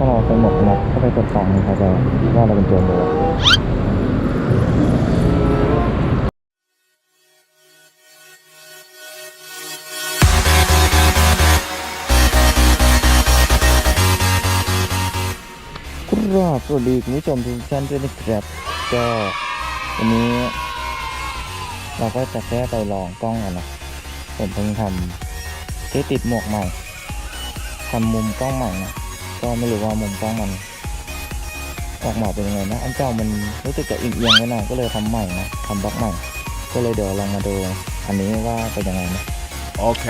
ถ้าเราใส่หมวกน็อกเข้าไปกดตังค์เขาจะว่าเราเป็นโจรเลยครับสวัสดีคุณผู้ชมทุกท่านด้วยนะครับก็วันนี้เราก็จะแค่ไปลองกล้องกันนะผมเพิ่งทำที่ติดหมวกใหม่ทำมุมกล้องใหม่นะก็ไม่รู้ว่ามุมกล้องมันออกมาเป็นยังไงนะอันเก่ามันรู้สึกจะเอียงไว้หน่อยก็เลยทำใหม่นะทำบล็อกใหม่ก็เลยเดี๋ยวลองมาดูอันนี้ว่าเป็นยังไงนะโอเค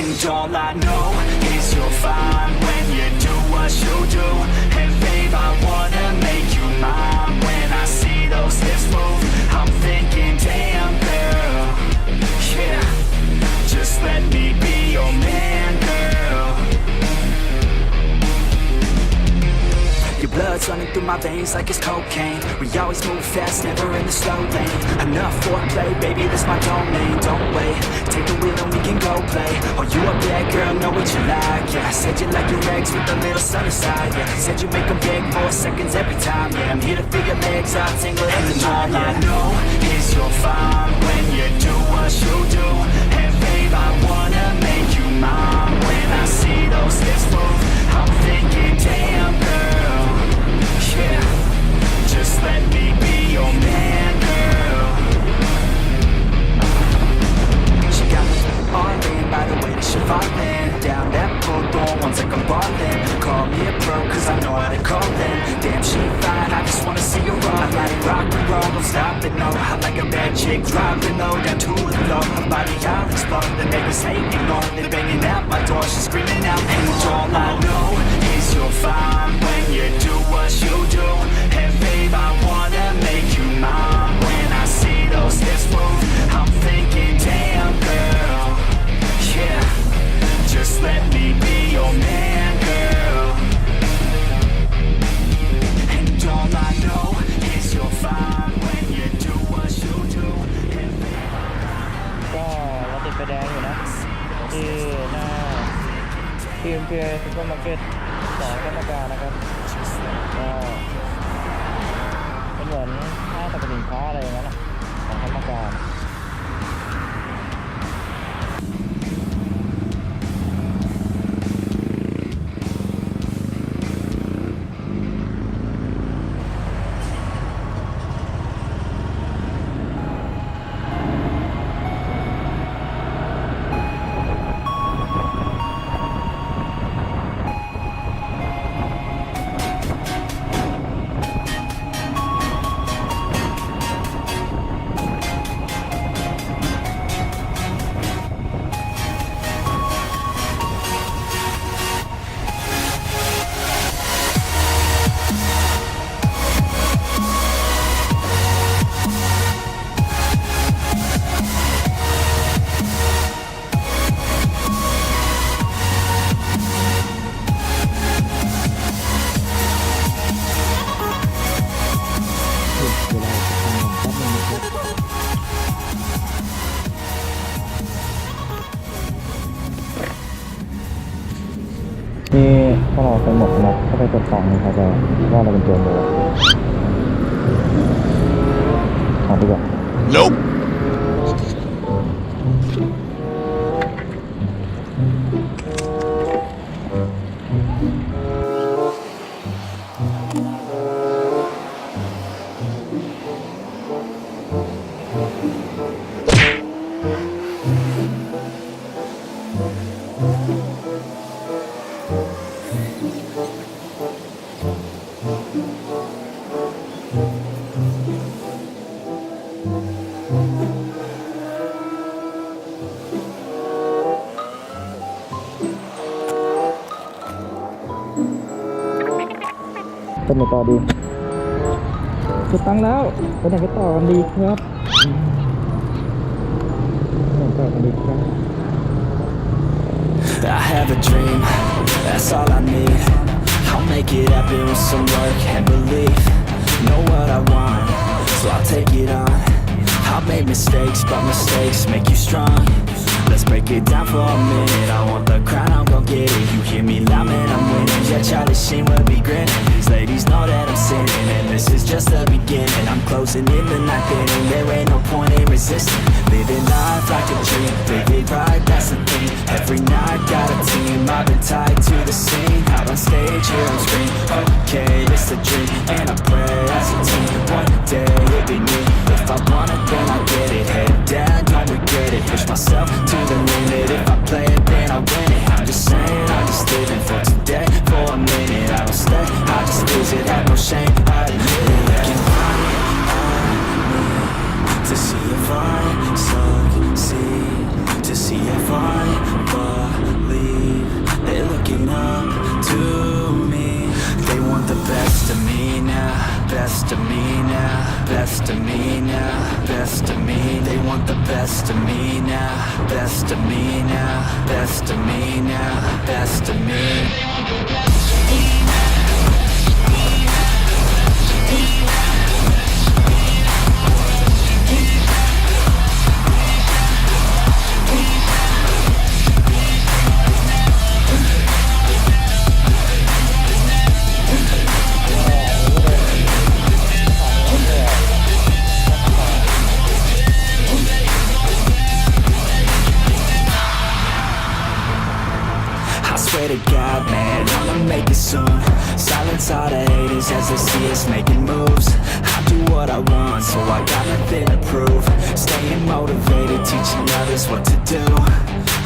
And all I know is you're fine when you do what you do. And babe, I wanna make you mine. When I see those hips move, I'm thinking, damn girl, yeah. Just let me be your man, girl. Your blood's running through my veins like it's cocaine. We always move fast, never in the slow lane. Enough foreplay, baby, this my domain. Don't wait, take the wheel and we can go play. Oh, you a bad girl, know what you like. Yeah, said you like your legs with a little sunny side. Yeah, said you make them big 4 seconds every time. Yeah, I'm here to feel your legs out, tingle in the mind. All I know is you're fine when you do what you do. And babe, I wanna make you mine. When I see those hips move, I'm thinking, damn girl, yeah. Just let me be your man, girl. She got me all in by the way that she fallin' down that pole, throwing ones like I'm ballin'. Call me a pro, cause I know how to call in. Damn, she fine, I just wanna see her roll. I like rock and roll, don't stop it, no. I like a bad chick, dropping low, down to the floor. Her body all explode, the neighbors hate me more. They banging out my door, she's screaming out. And all I know is you're fine when you do what you do. And babe, I wanna make you mine. When I see those hips move, I'm thinking, damn girl, yeah. Just let me be your man, girl. And all I know is you're fine when you do what you do. And babe, ก็เราติดไฟแดงอยู่นะที่หน้าทีมเพียร์ซุปเปอร์มาร์เก็ต2 กรรมการนะครับก็เป็นเหมือนห้างสรรพสินค้าอะไรอย่างนั้นของกรรมการ นี่ถ้าเราใส่หมวกน็อกเข้าไปกดตังค์เขาจะว่าเราเป็นโจรเลยเอาดีกว่า Nope ไปไหนต่อดีกดตังค์แล้วไปไหนกันต่อกันดีครับไปไหนต่อกันดีครับ I have a dream, that's all I need. I'll make it happen with some work and belief. Know what I want, so I'll take it on. I've made mistakes, but mistakes make you strong. Let's break it down for a minute. I want the crown, I'm gon' get it. You hear me loud, man, I'm winning. Yeah, Charlie Sheen will be grinning. These ladies know that I'm sinning, and this is just the beginning. I'm closing in the ninth inning. There ain't no point in resisting. Living life like a dream, live it right, that's the thing. Every night, got a team. I've been tied to the scene. Out on stage, here on screen. Okay, it's a dream, and I pray as a team. One day it'll be me. If I want it, then I get it. Head down, don't regret it. Push myself to the limit. If I play it, then I win it. I'm just saying, I'm just living for today. For a minute, I don't stay. I just lose it, have no shame. I admit it. Looking right at me to see if I succeed. To see if I believe. They're looking up to me. They want the best of me now. Best of me now. Best of me now. Best of me. They want the best of me now. Best of me now. Best of me now. Best of me. Swear to God, man, I'ma make it soon. Silence all the haters as they see us making moves. I do what I want, so I got nothing to prove. Staying motivated, teaching others what to do.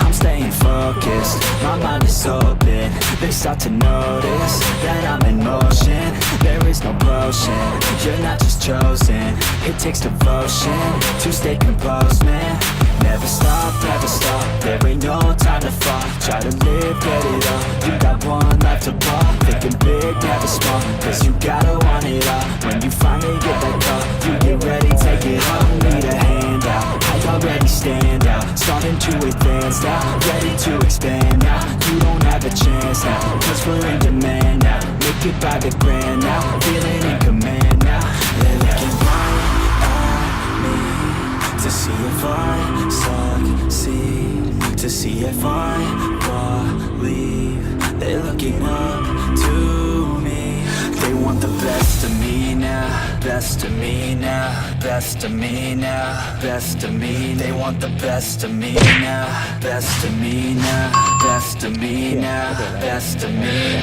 I'm staying focused, my mind is open. They start to notice that I'm in motion. There is no potion, you're not just chosen. It takes devotion to stay composed, man. Never stop, there ain't no time to fall. Try to live, get it up, you got one life to ball. Thinking big, never small, cause you gotta want it all. When you finally get that call, you get ready, take it all. Need a hand out, I already stand out. Starting to advance now, ready to expand now. You don't have a chance now, cause we're in demand now. Make it by the grand now, feeling in command now. They're looking right at me to see if I succeed, to see if I believe. They're looking up to me. They want the best of me now, best of me now, best of me now, best of me. They want the best of me now, best of me now, best of me now, best of me.